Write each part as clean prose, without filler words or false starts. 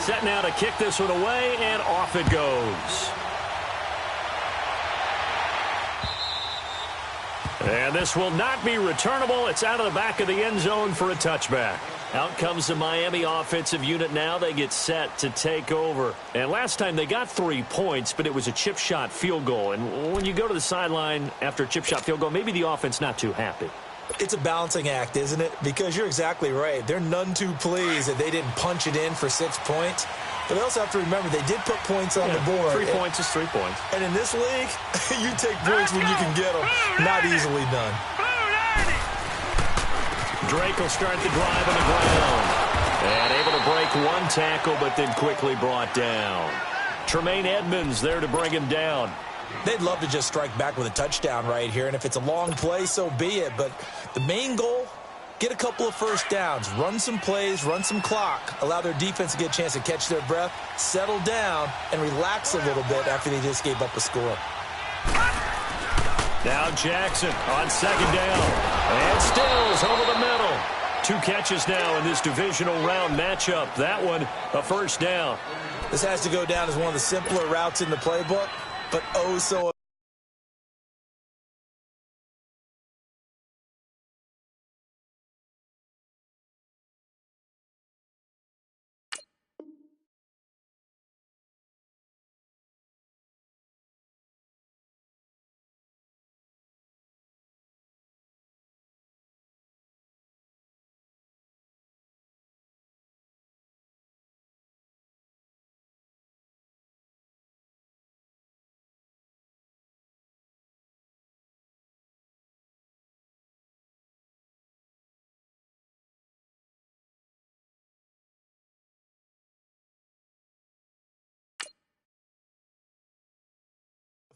Set now to kick this one away, and off it goes. And this will not be returnable. It's out of the back of the end zone for a touchback. Out comes the Miami offensive unit now. They get set to take over. And last time they got 3 points, but it was a chip shot field goal. And when you go to the sideline after a chip shot field goal, maybe the offense not too happy. It's a balancing act, isn't it? Because you're exactly right. They're none too pleased that they didn't punch it in for 6 points. But they also have to remember they did put points on the board. 3 points is 3 points. And in this league, you take points when you can get them. Not easily done. Drake will start the drive on the ground. And able to break one tackle, but then quickly brought down. Tremaine Edmonds there to bring him down. They'd love to just strike back with a touchdown right here. And if it's a long play, so be it. But the main goal, get a couple of first downs, run some plays, run some clock, allow their defense to get a chance to catch their breath, settle down, and relax a little bit after they just gave up a score. Now Jackson on second down. And Stills over the middle. 2 catches now in this divisional round matchup. That one, a first down. This has to go down as one of the simpler routes in the playbook, but oh so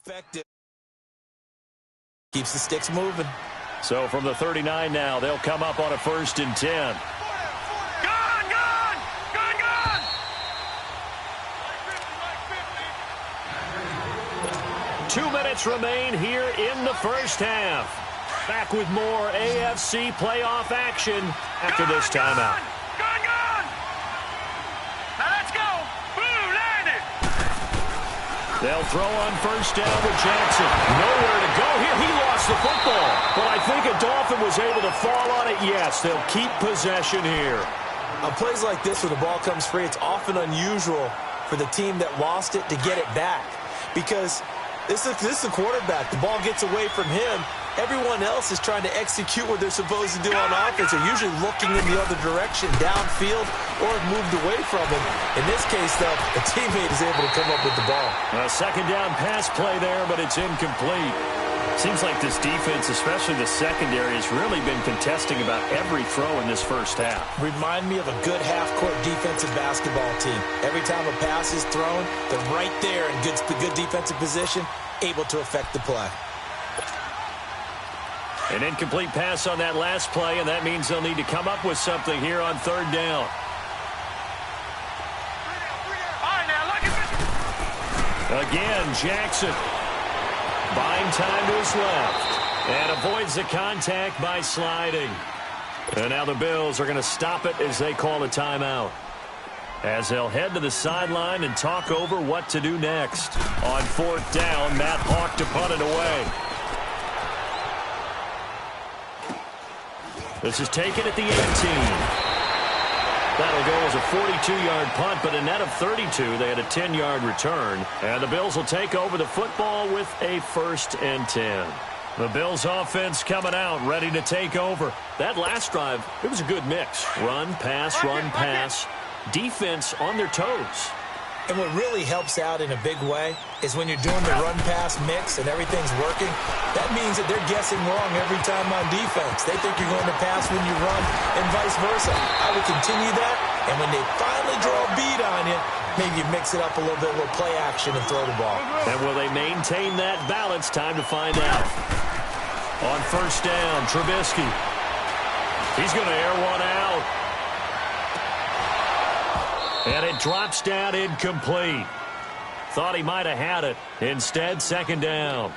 effective. Keeps the sticks moving. So from the 39 now, they'll come up on a 1st and 10. Gone! 2 minutes remain here in the first half. Back with more AFC playoff action after this timeout. Gone! Now let's go! Blue, land it! They'll throw on first down with Jackson. Nowhere to go here. He lost the football. But I think a Dolphin was able to fall on it. Yes, they'll keep possession here. On plays like this where the ball comes free, it's often unusual for the team that lost it to get it back. Because this is the quarterback. The ball gets away from him. Everyone else is trying to execute what they're supposed to do on offense. They're usually looking in the other direction, downfield, or have moved away from him. In this case, though, a teammate is able to come up with the ball. A second down pass play there, but it's incomplete. Seems like this defense, especially the secondary, has really been contesting about every throw in this first half. Remind me of a good half-court defensive basketball team. Every time a pass is thrown, they're right there in good defensive position, able to affect the play. An incomplete pass on that last play, and that means they'll need to come up with something here on 3rd down. Again, Jackson buying time to his left and avoids the contact by sliding. And now the Bills are going to stop it as they call a timeout, as they'll head to the sideline and talk over what to do next. On 4th down, Matt Hawk to punt it away. This is taken at the 18. That'll go as a 42-yard punt, but a net of 32. They had a 10-yard return. And the Bills will take over the football with a 1st and 10. The Bills offense coming out, ready to take over. That last drive, it was a good mix. Run, pass, run, pass. Defense on their toes. And what really helps out in a big way is when you're doing the run-pass mix and everything's working, that means that they're guessing wrong every time on defense. They think you're going to pass when you run and vice versa. I would continue that, and when they finally draw a beat on you, maybe you mix it up a little bit, a little play action and throw the ball. And will they maintain that balance? Time to find out. On 1st down, Trubisky. He's going to air one out. And it drops down incomplete. Thought he might have had it. Instead, 2nd down.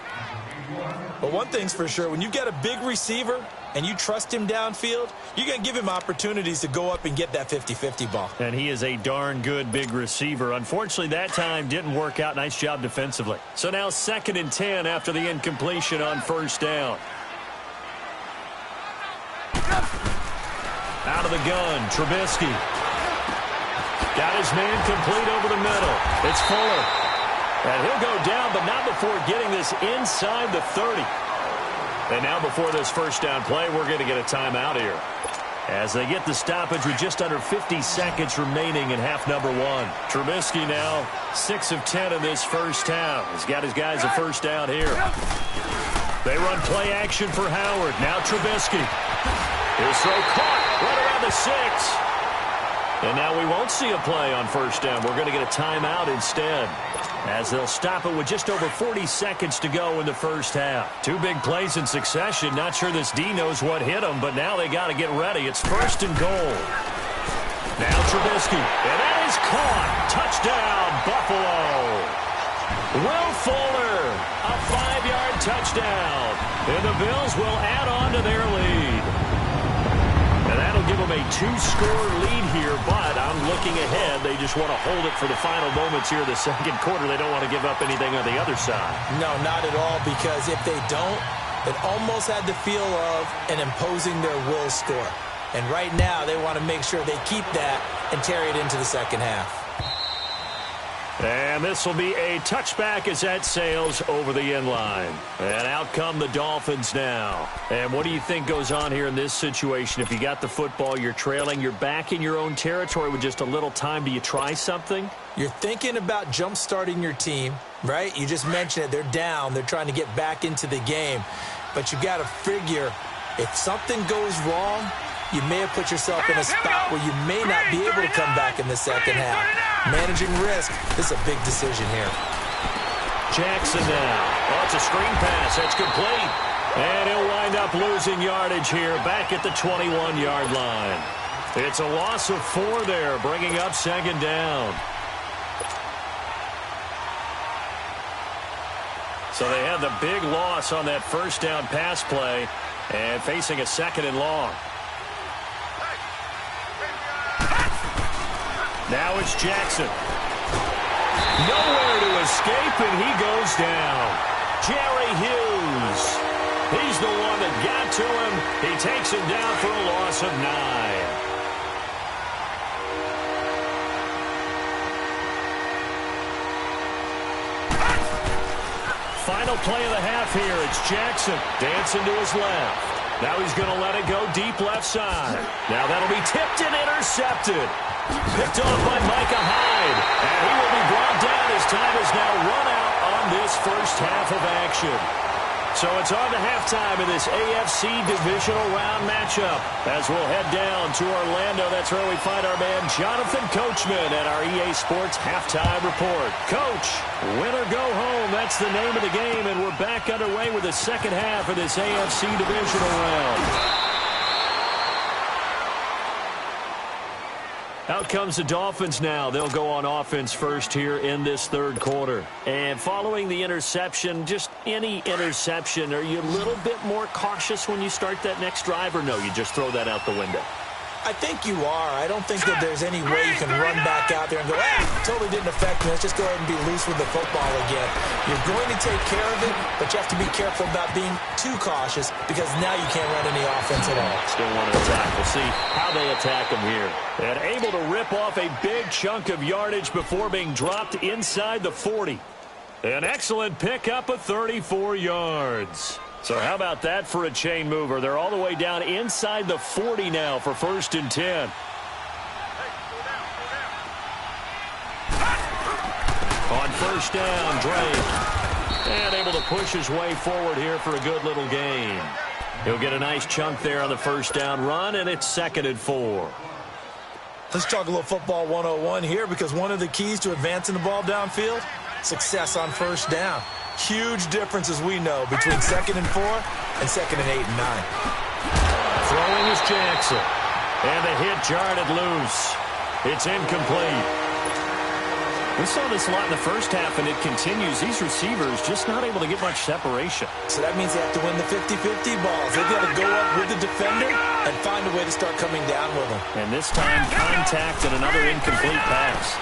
But one thing's for sure, when you get a big receiver and you trust him downfield, you're going to give him opportunities to go up and get that 50-50 ball. And he is a darn good big receiver. Unfortunately, that time didn't work out. Nice job defensively. So now 2nd and 10 after the incompletion on 1st down. Out of the gun, Trubisky. Got his man complete over the middle. It's Fuller. And he'll go down, but not before getting this inside the 30. And now before this 1st down play, we're going to get a timeout here. As they get the stoppage with just under 50 seconds remaining in half number 1. Trubisky now 6 of 10 in this 1st half. He's got his guys a 1st down here. They run play action for Howard. Now Trubisky. His throw caught right around the 6. And now we won't see a play on 1st down. We're going to get a timeout instead, as they'll stop it with just over 40 seconds to go in the 1st half. 2 big plays in succession. Not sure this D knows what hit him, but now they got to get ready. It's 1st and goal. Now Trubisky, and that is caught. Touchdown, Buffalo. Will Fuller, a 5-yard touchdown. And the Bills will add on to their lead. And that'll give them a 2-score lead here, but I'm looking ahead. They just want to hold it for the final moments here of the 2nd quarter. They don't want to give up anything on the other side. No, not at all, because if they don't, it almost had the feel of an imposing their will score. And right now, they want to make sure they keep that and carry it into the 2nd half. And this will be a touchback as that sails over the end line. And out come the Dolphins now. And what do you think goes on here in this situation? If you got the football, you're trailing, you're back in your own territory with just a little time. Do you try something? You're thinking about jump-starting your team, right? You just mentioned it. They're down. They're trying to get back into the game. But you got to figure, if something goes wrong, you may have put yourself in a spot where you may not be able to come back in the 2nd half. Managing risk, this is a big decision here. Jackson now. Oh, it's a screen pass. That's complete. And he'll wind up losing yardage here back at the 21-yard line. It's a loss of 4 there, bringing up 2nd down. So they had the big loss on that 1st down pass play and facing a 2nd and long. Now it's Jackson. Nowhere to escape, and he goes down. Jerry Hughes. He's the one that got to him. He takes him down for a loss of 9. Final play of the half here. It's Jackson dancing to his left. Now he's going to let it go deep left side. Now that'll be tipped and intercepted. Picked off by Micah Hyde. And he will be brought down. His time is now run out on this 1st half of action. So it's on to halftime in this AFC Divisional Round matchup. As we'll head down to Orlando, that's where we find our man Jonathan Coachman at our EA Sports Halftime Report. Coach, win or go home, that's the name of the game, and we're back underway with the 2nd half of this AFC Divisional Round. Out comes the Dolphins now. They'll go on offense first here in this 3rd quarter. And following the interception, just any interception, are you a little bit more cautious when you start that next drive, or no, you just throw that out the window? I think you are. I don't think that there's any way you can run back out there and go, totally didn't affect me. Let's just go ahead and be loose with the football again. You're going to take care of it, but you have to be careful about being too cautious, because now you can't run any offense at all. Still want to attack. We'll see how they attack him here. And able to rip off a big chunk of yardage before being dropped inside the 40. An excellent pickup of 34 yards. So how about that for a chain mover? They're all the way down inside the 40 now for 1st and 10. On 1st down, Drake. And able to push his way forward here for a good little gain. He'll get a nice chunk there on the 1st down run, and it's 2nd and 4. Let's talk a little football 101 here, because one of the keys to advancing the ball downfield, success on 1st down. Huge difference, as we know, between 2nd and 4 and 2nd and 8 and 9. Throwing is Jackson. And the hit jarred it loose. It's incomplete. We saw this a lot in the first half, and it continues. These receivers just not able to get much separation. So that means they have to win the 50-50 balls. They've got to go up with the defender and find a way to start coming down with them. And this time, contact and another incomplete pass.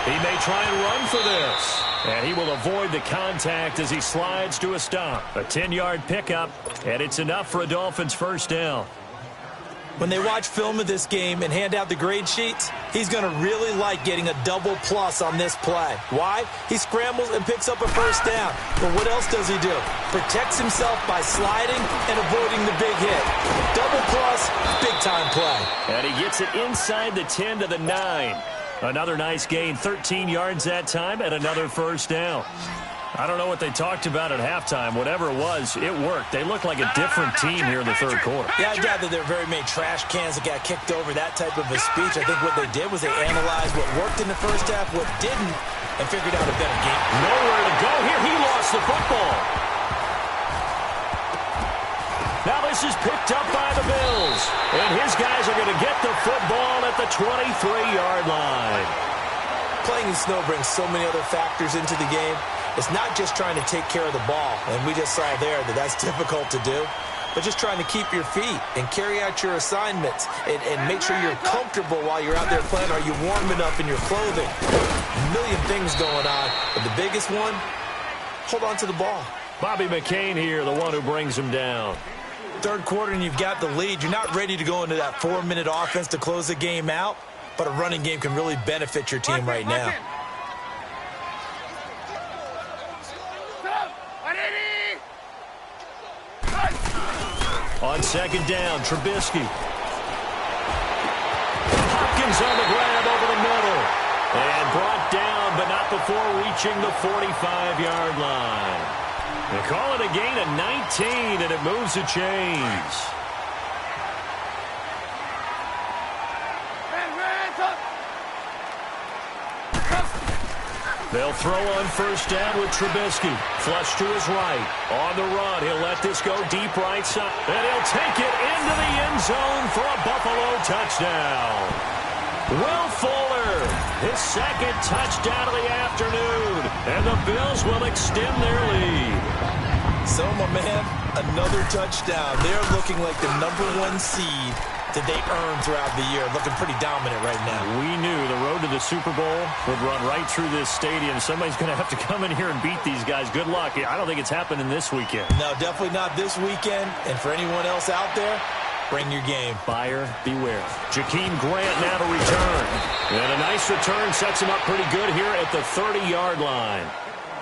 He may try and run for this. And he will avoid the contact as he slides to a stop. A 10-yard pickup, and it's enough for a Dolphins first down. When they watch film of this game and hand out the grade sheets, he's going to really like getting a double plus on this play. Why? He scrambles and picks up a first down. But what else does he do? Protects himself by sliding and avoiding the big hit. Double plus, big-time play. And he gets it inside the 10 to the 9. Another nice gain, 13 yards that time, and another first down. I don't know what they talked about at halftime. Whatever it was, it worked. They look like a different team here in the third quarter. Yeah, I doubt that there are very many trash cans that got kicked over that type of a speech. I think what they did was they analyzed what worked in the first half, what didn't, and figured out a better game. Nowhere to go here. He lost the football. Now this is picked up by the Bills. And his guys are going to get the football at the 23-yard line. Playing in snow brings so many other factors into the game. It's not just trying to take care of the ball, and we just saw there that that's difficult to do, but just trying to keep your feet and carry out your assignments and make sure you're comfortable while you're out there playing. Are you warm enough in your clothing? A million things going on, but the biggest one, hold on to the ball. Bobby McCain here, the one who brings him down. Third quarter and you've got the lead. You're not ready to go into that 4-minute offense to close the game out, but a running game can really benefit your team right now. On second down, Trubisky. Hopkins on the grab over the middle. And brought down, but not before reaching the 45-yard line. They call it a gain of 19, and it moves the chains. They'll throw on first down with Trubisky. Flush to his right. On the run, he'll let this go deep right side. And he'll take it into the end zone for a Buffalo touchdown. Will Fuller, his second touchdown of the afternoon. And the Bills will extend their lead. So, my man, another touchdown. They're looking like the #1 seed that they earned throughout the year. Looking pretty dominant right now. We knew the road to the Super Bowl would run right through this stadium. Somebody's going to have to come in here and beat these guys. Good luck. I don't think it's happening this weekend. No, definitely not this weekend. And for anyone else out there, bring your game. Buyer beware. Jakeem Grant now to return. And a nice return sets him up pretty good here at the 30-yard line.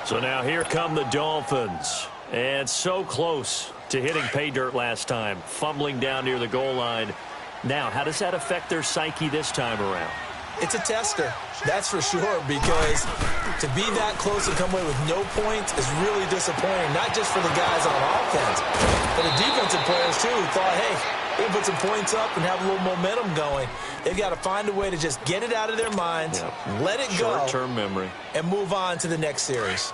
So now here come the Dolphins. And so close to hitting pay dirt last time. Fumbling down near the goal line. Now, how does that affect their psyche this time around? It's a tester, that's for sure, because to be that close and come away with no points is really disappointing, not just for the guys on offense, but the defensive players, too, who thought, hey, they can put some points up and have a little momentum going. They've got to find a way to just get it out of their minds, let it go, short-term memory, and move on to the next series.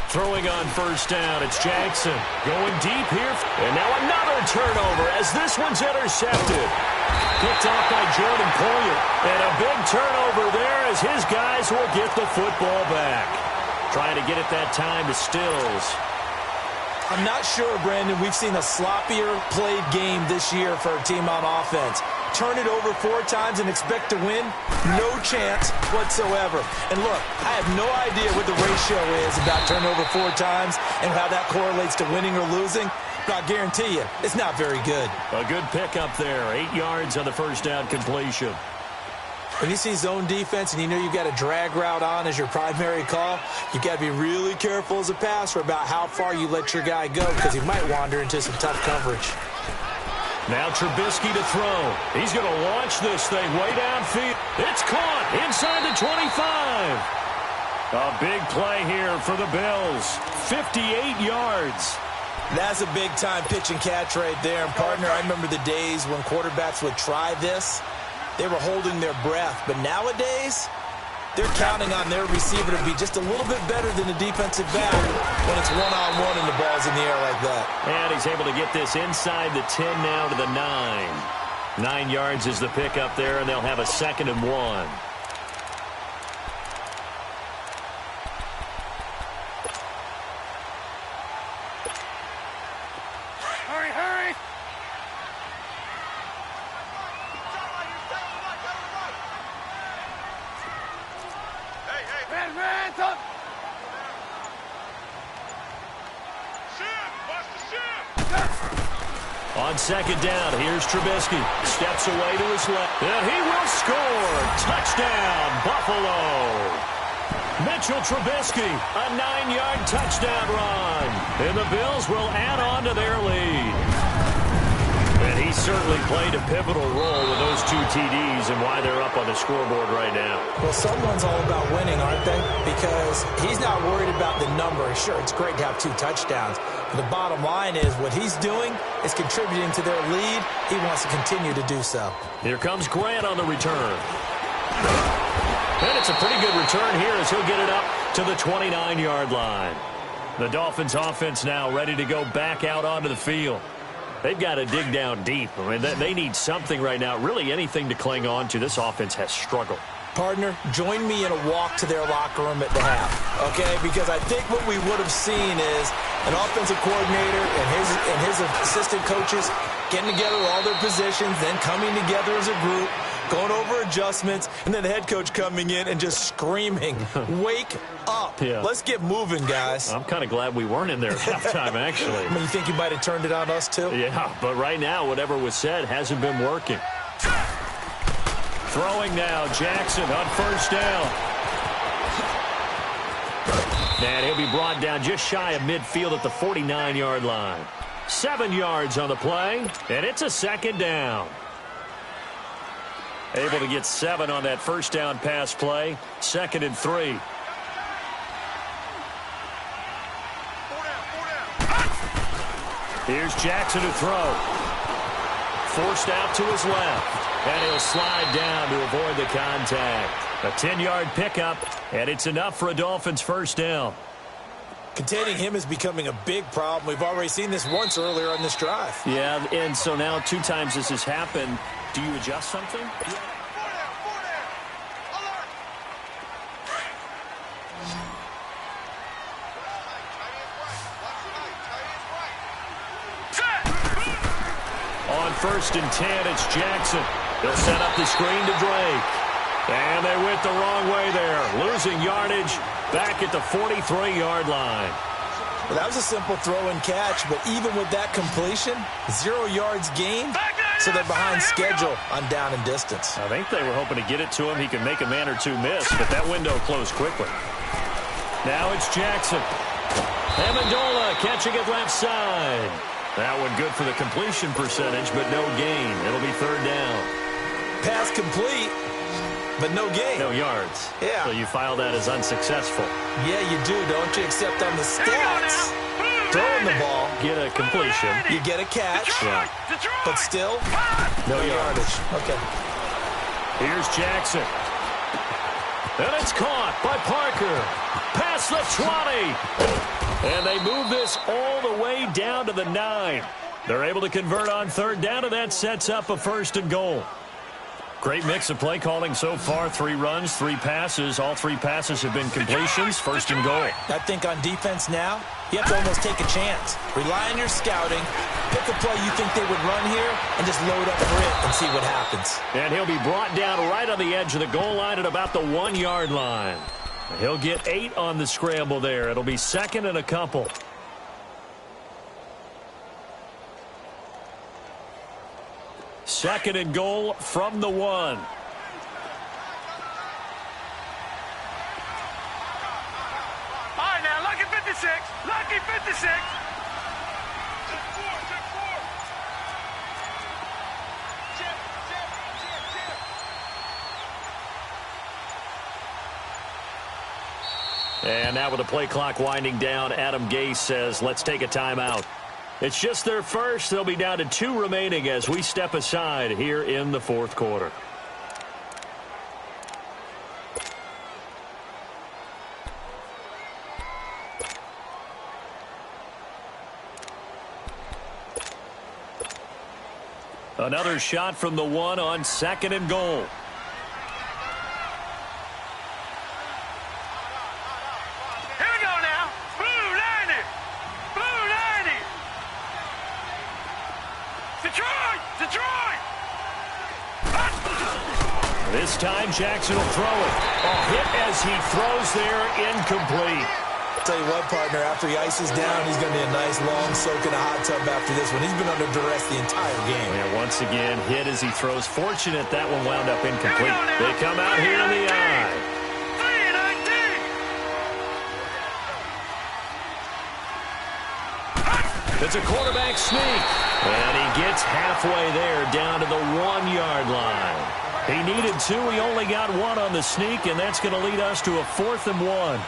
Throwing on first down, it's Jackson. Going deep here. And now another turnover as this one's intercepted. Picked off by Jordan Poyer. And a big turnover there as his guys will get the football back. Trying to get it that time to Stills. I'm not sure, Brandon, we've seen a sloppier played game this year for a team on offense. Turn it over 4 times and expect to win? No chance whatsoever. And look, I have no idea what the ratio is about turnover 4 times and how that correlates to winning or losing. But I guarantee you, it's not very good. A good pickup there. 8 yards on the first down completion. When you see zone defense and you know you've got a drag route on as your primary call, you've got to be really careful as a passer about how far you let your guy go because he might wander into some tough coverage. Now Trubisky to throw. He's going to launch this thing way downfield. It's caught inside the 25. A big play here for the Bills. 58 yards. That's a big-time pitch and catch right there. And, partner, I remember the days when quarterbacks would try this. They were holding their breath. But nowadays, they're counting on their receiver to be just a little bit better than the defensive back when it's one-on-one and the ball's in the air like that. And he's able to get this inside the 10 now to the 9. 9 yards is the pickup there, and they'll have a 2nd and 1. Hurry, hurry. Hey, man, up. On 2nd down, here's Trubisky. Steps away to his left. And he will score. Touchdown, Buffalo. Mitchell Trubisky, a 9-yard touchdown run. And the Bills will add on to their lead. And he certainly played a pivotal role with those 2 TDs and why they're up on the scoreboard right now. Well, someone's all about winning, aren't they? Because he's not worried about the number. Sure, it's great to have 2 touchdowns. But the bottom line is what he's doing is contributing to their lead. He wants to continue to do so. Here comes Grant on the return. And it's a pretty good return here as he'll get it up to the 29-yard line. The Dolphins offense now ready to go back out onto the field. They've got to dig down deep. I mean, they need something right now, really anything to cling on to. This offense has struggled. Partner, join me in a walk to their locker room at the half, okay? Because I think what we would have seen is an offensive coordinator and his assistant coaches getting together all their positions, then coming together as a group, going over adjustments, and then the head coach coming in and just screaming, wake up. Yeah. Let's get moving, guys. I'm kind of glad we weren't in there at halftime, actually. I mean, you think you might have turned it on us, too? Yeah, but right now, whatever was said hasn't been working. Throwing now, Jackson on 1st down. And he'll be brought down just shy of midfield at the 49-yard line. 7 yards on the play, and it's a 2nd down. Able to get 7 on that 1st down pass play. 2nd and 3. Here's Jackson to throw. Forced out to his left. And he'll slide down to avoid the contact. A 10-yard pickup, and it's enough for a Dolphins 1st down. Containing him is becoming a big problem. We've already seen this once earlier on this drive. Yeah, and so now 2 times this has happened. Do you adjust something? Yeah. On 1st and 10, it's Jackson. They'll set up the screen to Drake. And they went the wrong way there. Losing yardage back at the 43-yard line. Well, that was a simple throw and catch, but even with that completion, 0 yards gained, so they're behind schedule on down and distance. I think they were hoping to get it to him. He could make a man or 2 miss, but that window closed quickly. Now it's Jackson. Amendola catching it left side. That one good for the completion percentage, but no gain. It'll be 3rd down. Pass complete, but no gain. No yards. Yeah. So you file that as unsuccessful. Yeah, you do, don't you? Except on the stats, throwing the ball, Get a completion. you get a catch, Yeah. but still, No yardage. Okay. Here's Jackson. And it's caught by Parker. Past the 20. And they move this all the way down to the 9. They're able to convert on 3rd down, and that sets up a 1st and goal. Great mix of play calling so far. 3 runs, 3 passes. All 3 passes have been completions. 1st and goal. I think on defense now, you have to almost take a chance. Rely on your scouting. Pick a play you think they would run here and just load up for it and see what happens. And he'll be brought down right on the edge of the goal line at about the 1-yard line. He'll get 8 on the scramble there. It'll be 2nd and a couple. Second and goal from the 1. All right, now, lucky 56. Lucky 56. And now with the play clock winding down, Adam Gase says, let's take a timeout. It's just their first. They'll be down to 2 remaining as we step aside here in the 4th quarter. Another shot from the one on 2nd and goal. Here we go now. Blue 90. Blue 90. Detroit. Detroit. This time Jackson will throw it. A hit as he throws there, incomplete. I'll tell you what, partner, after he ices down, he's going to be a nice long soak in a hot tub after this one. He's been under duress the entire game. And once again, hit as he throws. Fortunate that one wound up incomplete. They come out here in the eye. 3-19. It's a quarterback sneak. And he gets halfway there down to the 1-yard line. He needed 2. He only got 1 on the sneak, and that's going to lead us to a 4th and 1.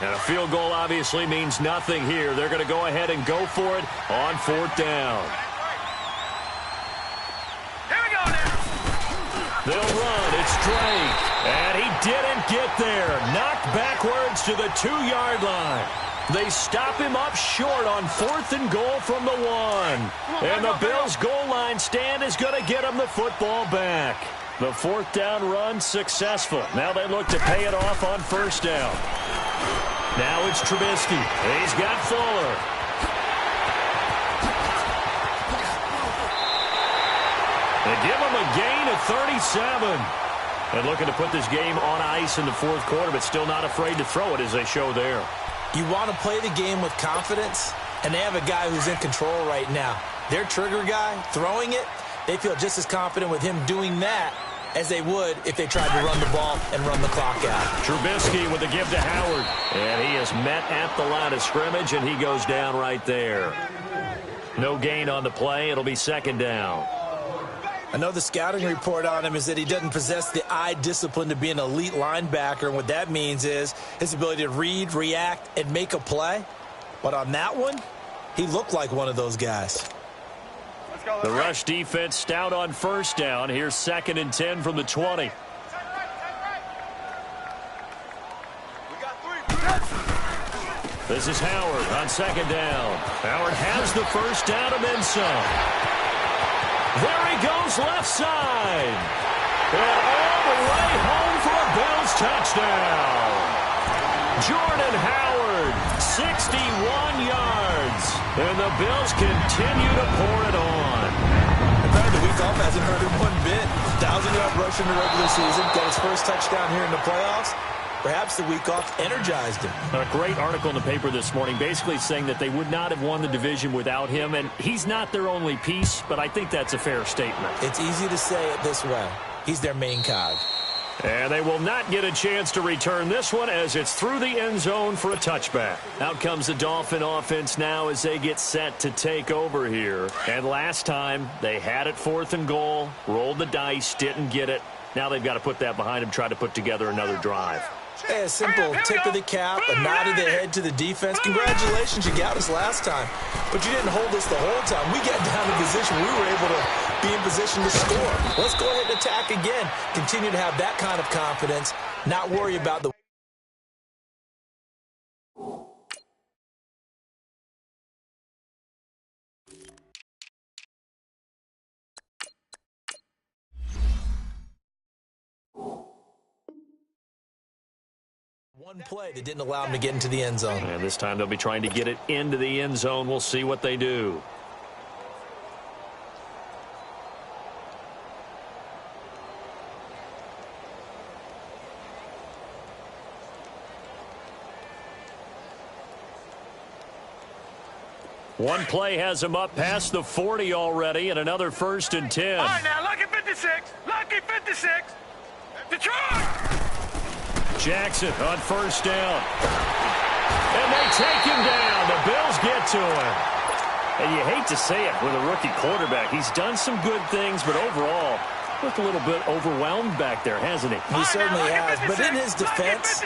And a field goal obviously means nothing here. They're going to go ahead and go for it on 4th down. Here we go now. They'll run. It's Drake. And he didn't get there. Knocked backwards to the 2-yard line. They stop him up short on 4th and goal from the 1. And the Bills' goal line stand is going to get him the football back. The 4th down run successful. Now they look to pay it off on 1st down. Now it's Trubisky. He's got Fuller. They give him a gain of 37. And looking to put this game on ice in the 4th quarter, but still not afraid to throw it as they show there. You want to play the game with confidence, and they have a guy who's in control right now. Their trigger guy, throwing it, they feel just as confident with him doing that as they would if they tried to run the ball and run the clock out. Trubisky with the give to Howard. And he is met at the line of scrimmage, and he goes down right there. No gain on the play. It'll be 2nd down. I know the scouting report on him is that he doesn't possess the eye discipline to be an elite linebacker, and what that means is his ability to read, react, and make a play. But on that one, he looked like one of those guys. The rush defense stout on 1st down. Here's 2nd and 10 from the 20. This is Howard on 2nd down. Howard has the 1st down and then some. There he goes left side. And all the way home for a Bills touchdown. Jordan Howard, 61 yards. And the Bills continue to pour it on. In fact, the week off hasn't hurt him one bit. 1,000-yard rush in the regular season. Got his first touchdown here in the playoffs. Perhaps the week off energized him. A great article in the paper this morning basically saying that they would not have won the division without him. And he's not their only piece, but I think that's a fair statement. It's easy to say it this way. He's their main cog. And they will not get a chance to return this one as it's through the end zone for a touchback. Out comes the Dolphin offense now as they get set to take over here. And last time they had it 4th and goal, rolled the dice, didn't get it. Now they've got to put that behind them, try to put together another drive. Hey, a simple tip of the cap, a nod of the head to the defense. Congratulations, you got us last time. But you didn't hold us the whole time. We got down in position. We were able to be in position to score. Let's go ahead and attack again. Continue to have that kind of confidence, not worry about the... One play that didn't allow him to get into the end zone. And this time they'll be trying to get it into the end zone. We'll see what they do. One play has him up past the 40 already, and another 1st and 10. All right, now, lucky 56. Lucky 56. Detroit! Jackson on 1st down. And they take him down. The Bills get to him. And you hate to say it with a rookie quarterback. He's done some good things, but overall, looked a little bit overwhelmed back there, hasn't he? He certainly has. But in his defense,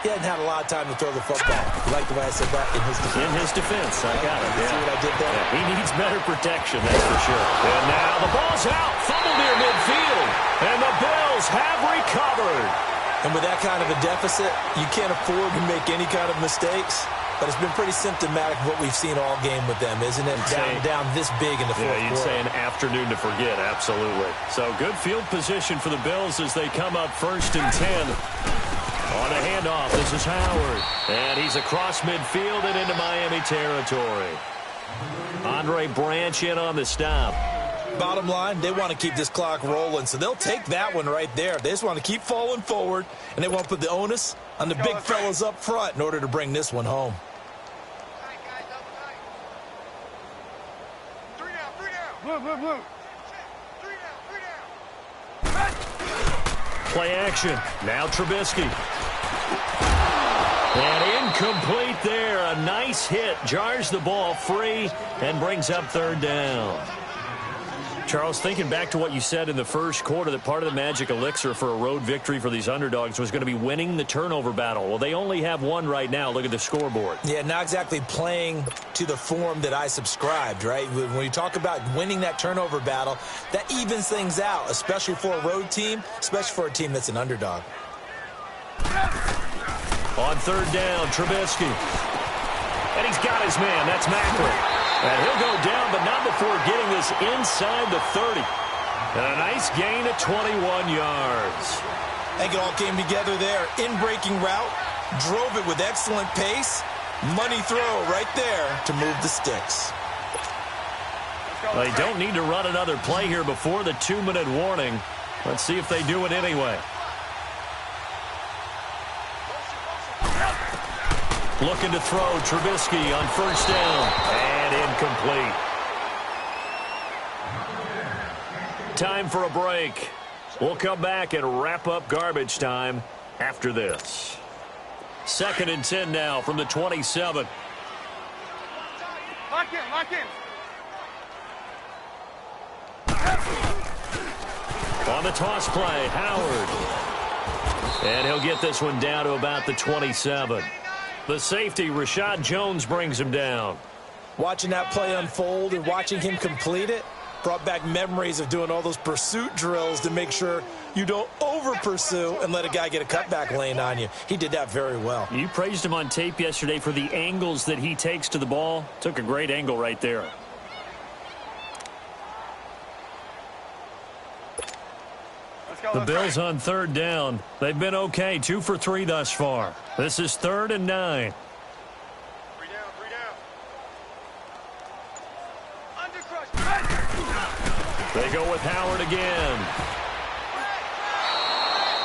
he hadn't had a lot of time to throw the football. You like the way I said that? In his defense. In his defense, I got it. See what I did there? Yeah, he needs better protection, that's for sure. And now the ball's out. Fumble near midfield. And the Bills have recovered. And with that kind of a deficit, you can't afford to make any kind of mistakes. But it's been pretty symptomatic of what we've seen all game with them, isn't it? Down this big in the fourth quarter. Yeah, you'd say an afternoon to forget, absolutely. So good field position for the Bills as they come up 1st and 10. On a handoff, this is Howard. And he's across midfield and into Miami territory. Andre Branch in on the stop. Bottom line, they want to keep this clock rolling, so they'll take that one right there. They just want to keep falling forward, and they want to put the onus on the big fellas up front in order to bring this one home. Blue. Play action. Now Trubisky. And incomplete there. A nice hit. Jars the ball free and brings up 3rd down. Charles, thinking back to what you said in the first quarter, that part of the magic elixir for a road victory for these underdogs was going to be winning the turnover battle. Well, they only have one right now. Look at the scoreboard. Yeah, not exactly playing to the form that I subscribed, right? When you talk about winning that turnover battle, that evens things out, especially for a road team, especially for a team that's an underdog. On 3rd down, Trubisky. And he's got his man. That's Macklin. And he'll go down, but not before getting this inside the 30. And a nice gain of 21 yards. I think it all came together there. In-breaking route, drove it with excellent pace. Money throw right there to move the sticks. They don't need to run another play here before the 2-minute warning. Let's see if they do it anyway. Looking to throw, Trubisky on 1st down. And incomplete. Time for a break. We'll come back and wrap up garbage time after this. 2nd and 10 now from the 27. Lock in. On the toss play, Howard. And he'll get this one down to about the 27. The safety, Rashad Jones, brings him down. Watching that play unfold and watching him complete it brought back memories of doing all those pursuit drills to make sure you don't over-pursue and let a guy get a cutback lane on you. He did that very well. You praised him on tape yesterday for the angles that he takes to the ball. Took a great angle right there. The Bills on 3rd down. They've been okay, 2 for 3 thus far. This is 3rd and 9. 3 down. They go with Howard again.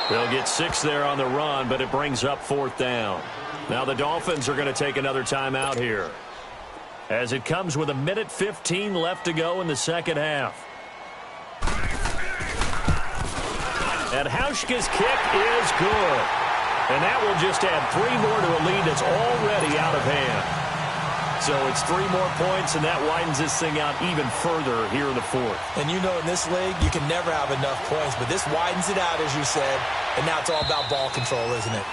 They'll get 6 there on the run, but it brings up 4th down. Now the Dolphins are going to take another timeout here, as it comes with 1:15 left to go in the 2nd half. And Hauschka's kick is good. And that will just add 3 more to a lead that's already out of hand. So it's 3 more points, and that widens this thing out even further here in the 4th. And you know in this league, you can never have enough points, but this widens it out, as you said, and now it's all about ball control, isn't it?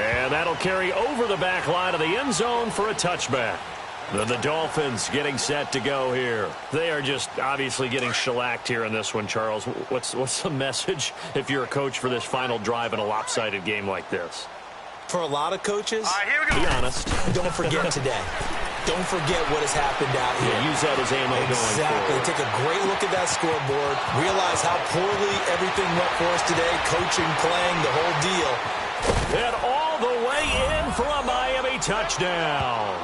And that'll carry over the back line of the end zone for a touchback. Then the Dolphins getting set to go here. They are just obviously getting shellacked here in this one, Charles. What's the message if you're a coach for this final drive in a lopsided game like this? For a lot of coaches, All right, here we go. Be honest. don't forget today. Don't forget what has happened out here. Yeah, use that as ammo going Exactly. forward. Take a great look at that scoreboard. Realize how poorly everything went for us today. Coaching, playing, the whole deal. And all the way in for a Miami touchdown.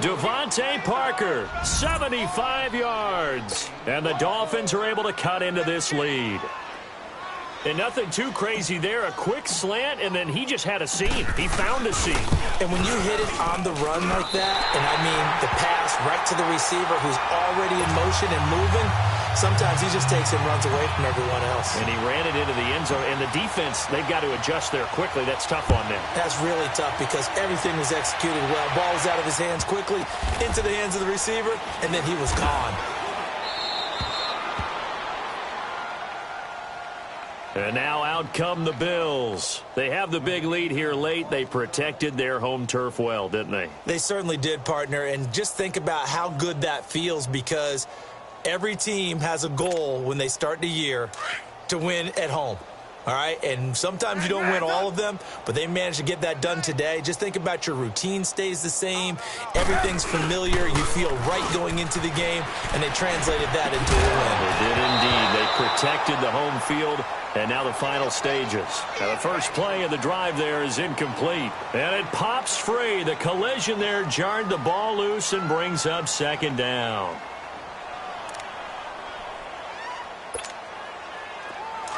Devontae Parker, 75 yards. And the Dolphins are able to cut into this lead. And nothing too crazy there. A quick slant, and then he just had a seam. He found a seam. And when you hit it on the run like that, and I mean the pass right to the receiver who's already in motion and moving, sometimes he just takes and runs away from everyone else. And he ran it into the end zone. And the defense, they've got to adjust there quickly. That's tough on them. That's really tough because everything was executed well. Ball was out of his hands quickly, into the hands of the receiver, and then he was gone. And now out come the Bills. They have the big lead here late. They protected their home turf well, didn't they? They certainly did, partner. And just think about how good that feels because every team has a goal when they start the year to win at home. All right, and sometimes you don't win all of them, but they managed to get that done today. Just think about your routine stays the same. Everything's familiar. You feel right going into the game, and they translated that into a win. They did indeed. They protected the home field, and now the final stages. Now the first play of the drive there is incomplete, and it pops free. The collision there jarred the ball loose and brings up second down.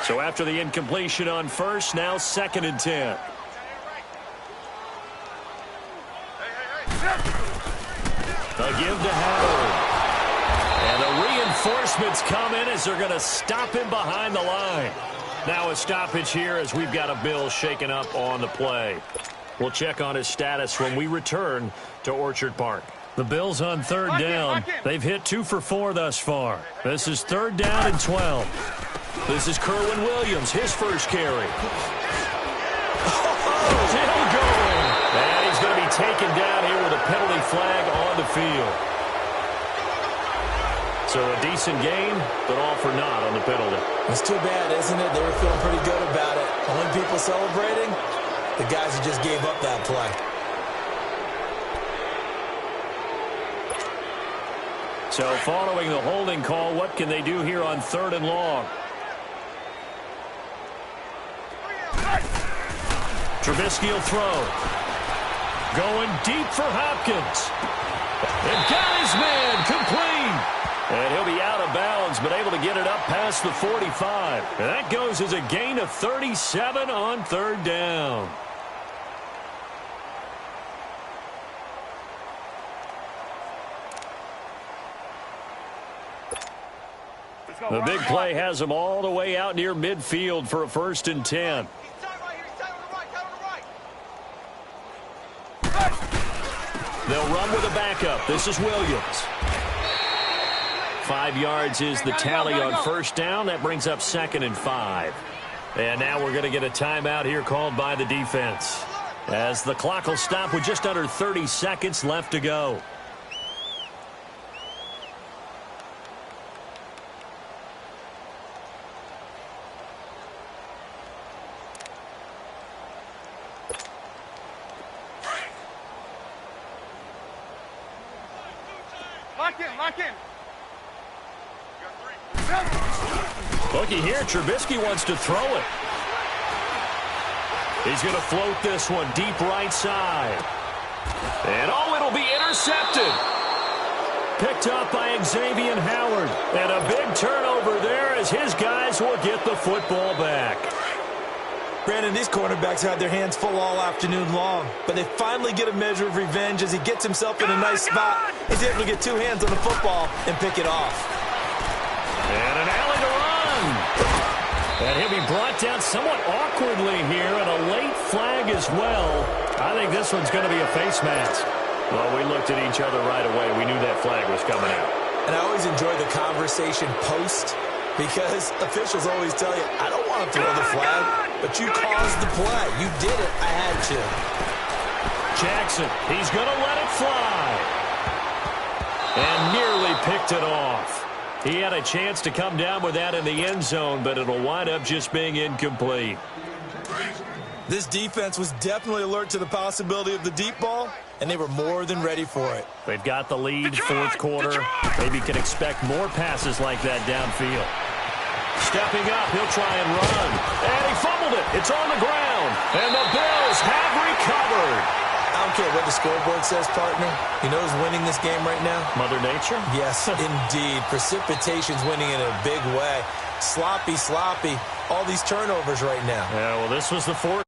So after the incompletion on first, now 2nd and 10. A give to Howard. And the reinforcements come in as they're going to stop him behind the line. Now a stoppage here as we've got a Bill shaken up on the play. We'll check on his status when we return to Orchard Park. The Bills on 3rd down. They've hit 2 for 4 thus far. This is 3rd down and 12. This is Kerwin Williams, his first carry. Still going. And he's going to be taken down here with a penalty flag on the field. So a decent gain, but all for naught on the penalty. It's too bad, isn't it? They were feeling pretty good about it. Only people celebrating, the guys who just gave up that play. So following the holding call, what can they do here on 3rd and long? Trubisky will throw. Going deep for Hopkins. And got his man complete. And he'll be out of bounds, but able to get it up past the 45. And that goes as a gain of 37 on 3rd down. The big play has them all the way out near midfield for a 1st and 10. They'll run with a backup. This is Williams. 5 yards is the tally on 1st down. That brings up 2nd and 5. And now we're going to get a timeout here called by the defense, as the clock will stop with just under 30 seconds left to go. Lock in. Looky here, Trubisky wants to throw it. He's going to float this one deep right side. And it'll be intercepted. Picked up by Xavier Howard. And a big turnover there as his guys will get the football back. Brandon, these cornerbacks had their hands full all afternoon long, but they finally get a measure of revenge as he gets himself in a nice spot. He's able to get 2 hands on the football and pick it off. And an alley to run. And he'll be brought down somewhat awkwardly here, and a late flag as well. I think this one's going to be a face mask. Well, we looked at each other right away. We knew that flag was coming out. And I always enjoy the conversation post, because officials always tell you, I don't want to throw the flag, but you caused the play. You did it. I had to. Jackson, he's going to let it fly. And nearly picked it off. He had a chance to come down with that in the end zone, but it'll wind up just being incomplete. This defense was definitely alert to the possibility of the deep ball, and they were more than ready for it. They've got the lead, 4th quarter. Maybe can expect more passes like that downfield. Stepping up, he'll try and run. And he fumbled it. It's on the ground. And the Bills have recovered. I don't care what the scoreboard says, partner. You know who's winning this game right now? Mother Nature? Yes, indeed. Precipitation's winning in a big way. Sloppy. All these turnovers right now. Yeah, well, this was the 4th.